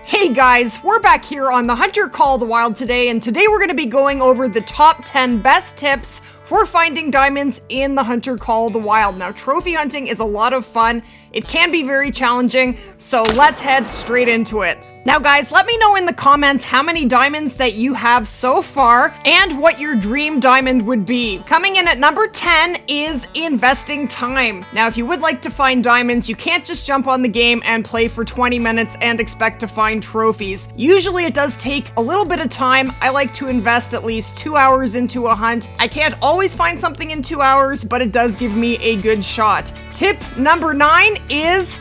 Hey guys, we're back here on the Hunter Call of the Wild today, and today we're going to be going over the top 10 best tips for finding diamonds in the Hunter Call of the Wild. Now, trophy hunting is a lot of fun. It can be very challenging, so let's head straight into it. Now guys, let me know in the comments how many diamonds that you have so far and what your dream diamond would be. Coming in at number 10 is investing time. Now, if you would like to find diamonds, you can't just jump on the game and play for 20 minutes and expect to find trophies. Usually it does take a little bit of time. I like to invest at least 2 hours into a hunt. I can't always find something in 2 hours, but it does give me a good shot. Tip number 9 is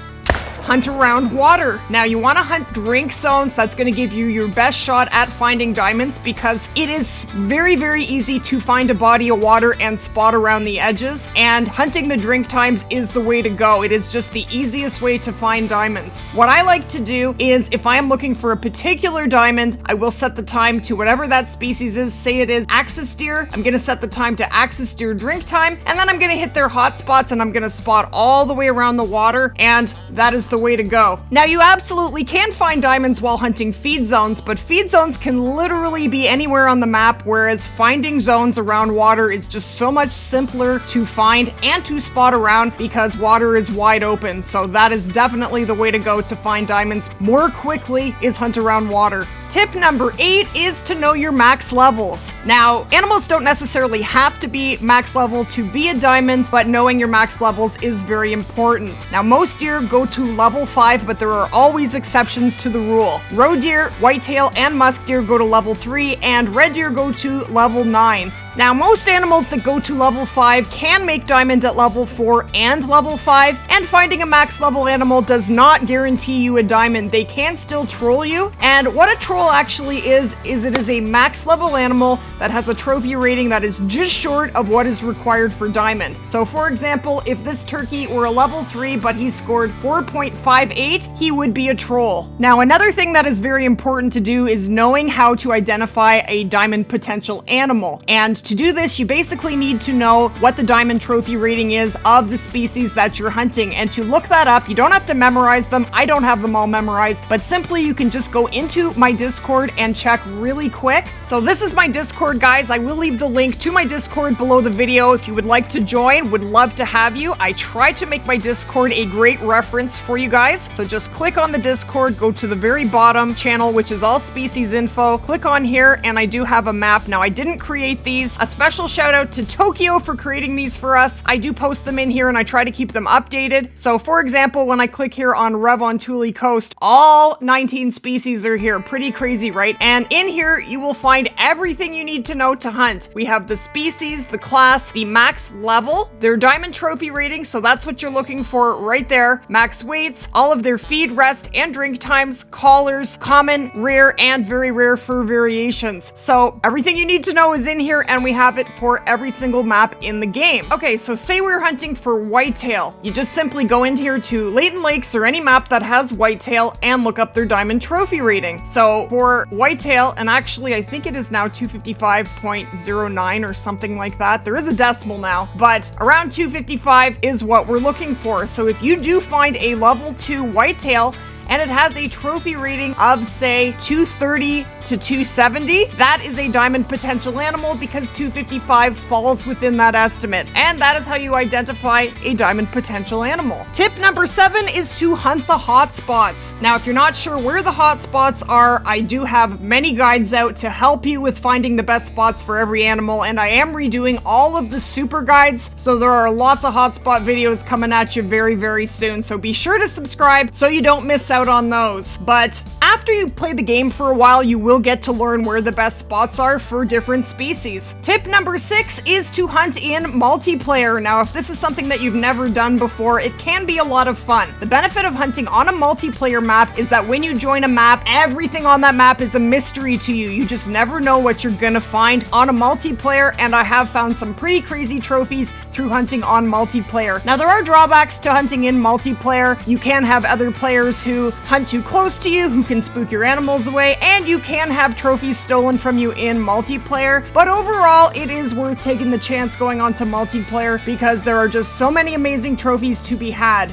hunt around water. Now, you want to hunt drink zones. That's going to give you your best shot at finding diamonds because it is very, very easy to find a body of water and spot around the edges, and hunting the drink times is the way to go. It is just the easiest way to find diamonds. What I like to do is, if I am looking for a particular diamond, I will set the time to whatever that species is. Say it is axis deer. I'm going to set the time to axis deer drink time, and then I'm going to hit their hot spots and I'm going to spot all the way around the water, and that is the way to go. Now, you absolutely can find diamonds while hunting feed zones, but feed zones can literally be anywhere on the map, whereas finding zones around water is just so much simpler to find and to spot around because water is wide open. So that is definitely the way to go to find diamonds more quickly, is hunt around water. Tip number 8 is to know your max levels. Now, animals don't necessarily have to be max level to be a diamond, but knowing your max levels is very important. Now, most deer go to level 5, but there are always exceptions to the rule. Roe deer, whitetail, and musk deer go to level 3, and red deer go to level 9. Now, most animals that go to level 5 can make diamond at level 4 and level 5, and finding a max level animal does not guarantee you a diamond. They can still troll you, and what a troll actually is it is a max level animal that has a trophy rating that is just short of what is required for diamond. So for example, if this turkey were a level 3 but he scored 4.58, he would be a troll. Now, another thing that is very important to do is knowing how to identify a diamond potential animal, and to do this, you basically need to know what the diamond trophy rating is of the species that you're hunting, and to look that up, you don't have to memorize them. I don't have them all memorized, but simply you can just go into my Discord and check really quick. So this is my Discord, guys. I will leave the link to my Discord below the video if you would like to join. Would love to have you. I try to make my Discord a great reference for you guys. So just click on the Discord, go to the very bottom channel, which is all species info. Click on here, and I do have a map. Now, I didn't create these. A special shout out to Tokyo for creating these for us. I do post them in here and I try to keep them updated. So for example, when I click here on Rev on Thule Coast, all 19 species are here. Pretty crazy, right? And in here, you will find everything you need to know to hunt. We have the species, the class, the max level, their diamond trophy rating. So that's what you're looking for right there. Max weights, all of their feed, rest, and drink times, collars, common, rare, and very rare fur variations. So everything you need to know is in here, and we have it for every single map in the game. Okay, so say we're hunting for whitetail. You just simply go in here to Leighton Lakes or any map that has whitetail and look up their diamond trophy rating. So for whitetail, and actually I think it is now 255.09 or something like that. There is a decimal now, but around 255 is what we're looking for. So if you do find a level 2 whitetail and it has a trophy rating of, say, 230 to 270, that is a diamond potential animal because 255 falls within that estimate. And that is how you identify a diamond potential animal. Tip number 7 is to hunt the hotspots. Now, if you're not sure where the hotspots are, I do have many guides out to help you with finding the best spots for every animal, and I am redoing all of the super guides, so there are lots of hotspot videos coming at you very, very soon. So be sure to subscribe so you don't miss out on those. But after you play the game for a while, you will get to learn where the best spots are for different species. Tip number 6 is to hunt in multiplayer. Now, if this is something that you've never done before, it can be a lot of fun. The benefit of hunting on a multiplayer map is that when you join a map, everything on that map is a mystery to you. You just never know what you're gonna find on a multiplayer, and I have found some pretty crazy trophies through hunting on multiplayer. Now, there are drawbacks to hunting in multiplayer. You can have other players who hunt too close to you, who can spook your animals away, and you can have trophies stolen from you in multiplayer. But overall, it is worth taking the chance going on to multiplayer because there are just so many amazing trophies to be had.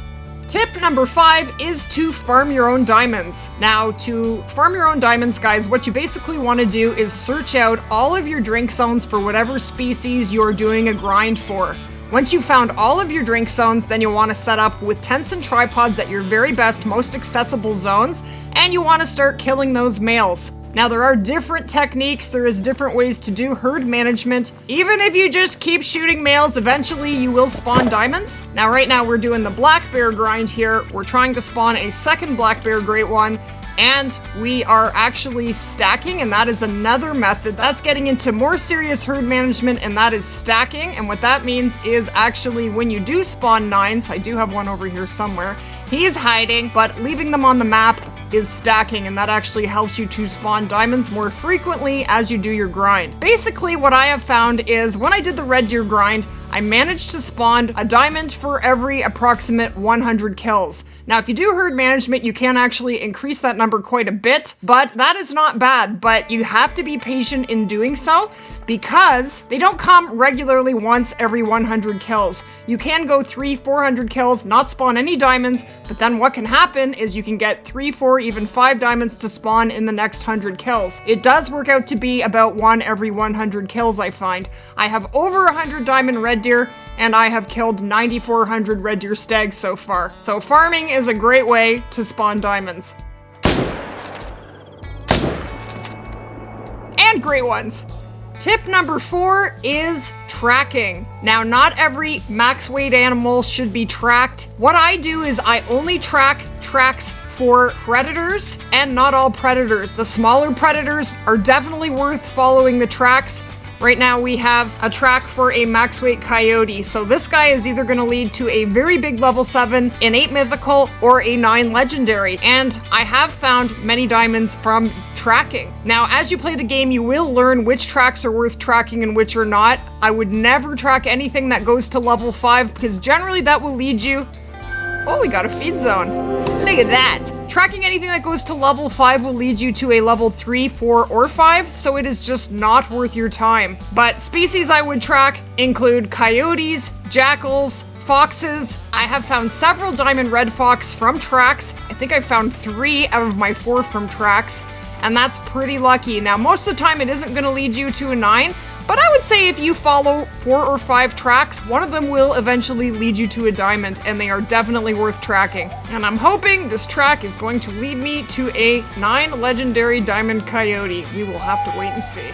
Tip number 5 is to farm your own diamonds. Now, to farm your own diamonds, guys, what you basically want to do is search out all of your drink zones for whatever species you're doing a grind for. Once you've found all of your drink zones, then you'll want to set up with tents and tripods at your very best, most accessible zones, and you want to start killing those males. Now, there are different techniques, there is different ways to do herd management. Even if you just keep shooting males, eventually you will spawn diamonds. Now, right now we're doing the black bear grind here. We're trying to spawn a second black bear great one, and we are actually stacking, and that is another method. That's getting into more serious herd management, and that is stacking. And what that means is actually when you do spawn 9s, I do have one over here somewhere, he is hiding, but leaving them on the map is stacking, and that actually helps you to spawn diamonds more frequently as you do your grind. Basically, what I have found is when I did the red deer grind, I managed to spawn a diamond for every approximate 100 kills. Now, if you do herd management, you can actually increase that number quite a bit, but that is not bad. But you have to be patient in doing so because they don't come regularly once every 100 kills. You can go 300-400 kills, not spawn any diamonds, but then what can happen is you can get 3, 4, even 5 diamonds to spawn in the next 100 kills. It does work out to be about 1 every 100 kills, I find. I have over 100 diamond red deer, and I have killed 9,400 red deer stags so far. So farming is a great way to spawn diamonds. And great ones. Tip number 4 is tracking. Now, not every max weight animal should be tracked. What I do is I only track tracks for predators, and not all predators. The smaller predators are definitely worth following the tracks. Right now we have a track for a max weight coyote. So this guy is either going to lead to a very big level 7, an 8 mythical, or a 9 legendary. And I have found many diamonds from tracking. Now, as you play the game, you will learn which tracks are worth tracking and which are not. I would never track anything that goes to level 5 because generally that will lead you... Oh, we got a feed zone. Look at that. Tracking anything that goes to level 5 will lead you to a level 3, 4, or 5, so it is just not worth your time. But species I would track include coyotes, jackals, foxes. I have found several diamond red fox from tracks. I think I found 3 out of my 4 from tracks, and that's pretty lucky. Now, most of the time it isn't going to lead you to a 9, but I would say if you follow 4 or 5 tracks, one of them will eventually lead you to a diamond, and they are definitely worth tracking. And I'm hoping this track is going to lead me to a 9 legendary diamond coyote. We will have to wait and see.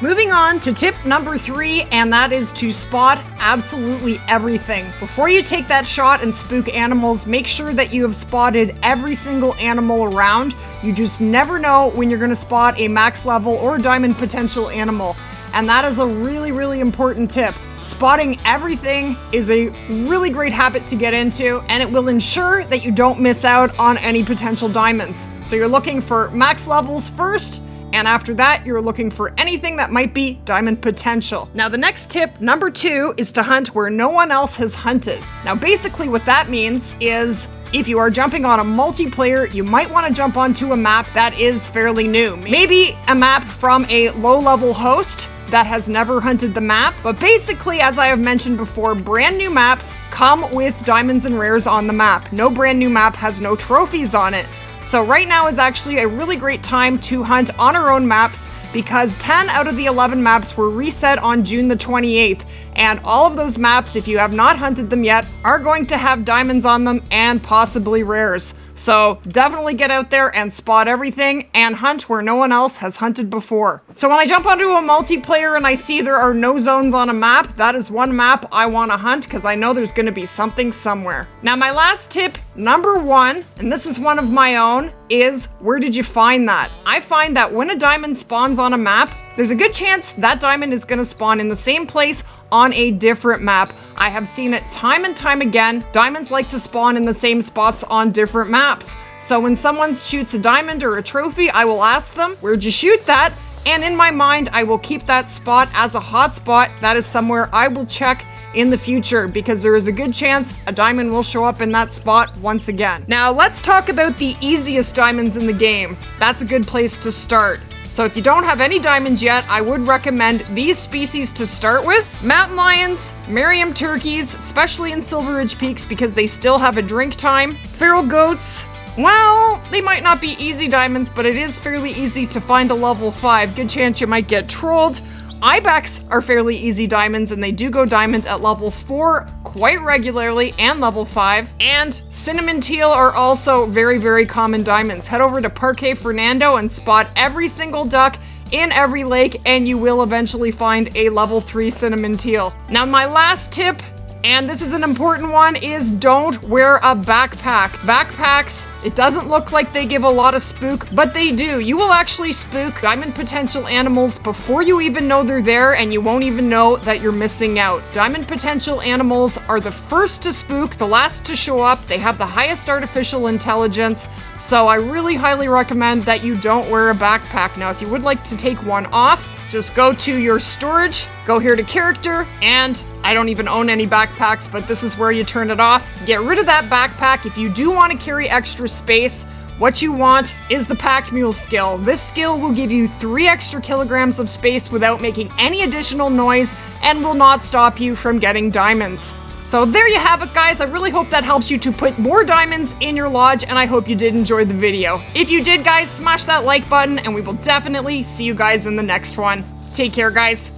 Moving on to tip number 3, and that is to spot absolutely everything. Before you take that shot and spook animals, make sure that you have spotted every single animal around. You just never know when you're going to spot a max level or diamond potential animal. And that is a really, really important tip. Spotting everything is a really great habit to get into, and it will ensure that you don't miss out on any potential diamonds. So you're looking for max levels first, and after that, you're looking for anything that might be diamond potential. Now, the next tip, number 2, is to hunt where no one else has hunted. Now, basically what that means is if you are jumping on a multiplayer, you might want to jump onto a map that is fairly new. Maybe a map from a low-level host that has never hunted the map. But basically, as I have mentioned before, brand new maps come with diamonds and rares on the map. No brand new map has no trophies on it. So right now is actually a really great time to hunt on our own maps because 10 out of the 11 maps were reset on June the 28th. And all of those maps, if you have not hunted them yet, are going to have diamonds on them and possibly rares. So definitely get out there and spot everything and hunt where no one else has hunted before. So when I jump onto a multiplayer and I see there are no zones on a map, that is one map I want to hunt because I know there's going to be something somewhere. Now, my last tip, number 1, and this is one of my own, is where did you find that? I find that when a diamond spawns on a map, there's a good chance that diamond is going to spawn in the same place on a different map. I have seen it time and time again. Diamonds like to spawn in the same spots on different maps. So when someone shoots a diamond or a trophy, I will ask them, where'd you shoot that? And in my mind, I will keep that spot as a hotspot. That is somewhere I will check in the future because there is a good chance a diamond will show up in that spot once again. Now let's talk about the easiest diamonds in the game. That's a good place to start. So if you don't have any diamonds yet, I would recommend these species to start with. Mountain lions, Merriam turkeys, especially in Silver Ridge Peaks because they still have a drink time. Feral goats, well, they might not be easy diamonds, but it is fairly easy to find a level 5. Good chance you might get trolled. Ibex are fairly easy diamonds, and they do go diamond at level 4 quite regularly, and level 5. And cinnamon teal are also very, very common diamonds. Head over to Parque Fernando and spot every single duck in every lake, and you will eventually find a level 3 cinnamon teal. Now, my last tip, and this is an important one, is don't wear a backpack. Backpacks, it doesn't look like they give a lot of spook, but they do. You will actually spook diamond potential animals before you even know they're there, and you won't even know that you're missing out. Diamond potential animals are the first to spook, the last to show up. They have the highest artificial intelligence, so I really highly recommend that you don't wear a backpack. Now, if you would like to take one off, just go to your storage, go here to character, and I don't even own any backpacks, but this is where you turn it off. Get rid of that backpack. If you do want to carry extra space, what you want is the pack mule skill. This skill will give you 3 extra kilograms of space without making any additional noise and will not stop you from getting diamonds. So there you have it, guys. I really hope that helps you to put more diamonds in your lodge, and I hope you did enjoy the video. If you did, guys, smash that like button, and we will definitely see you guys in the next one. Take care, guys.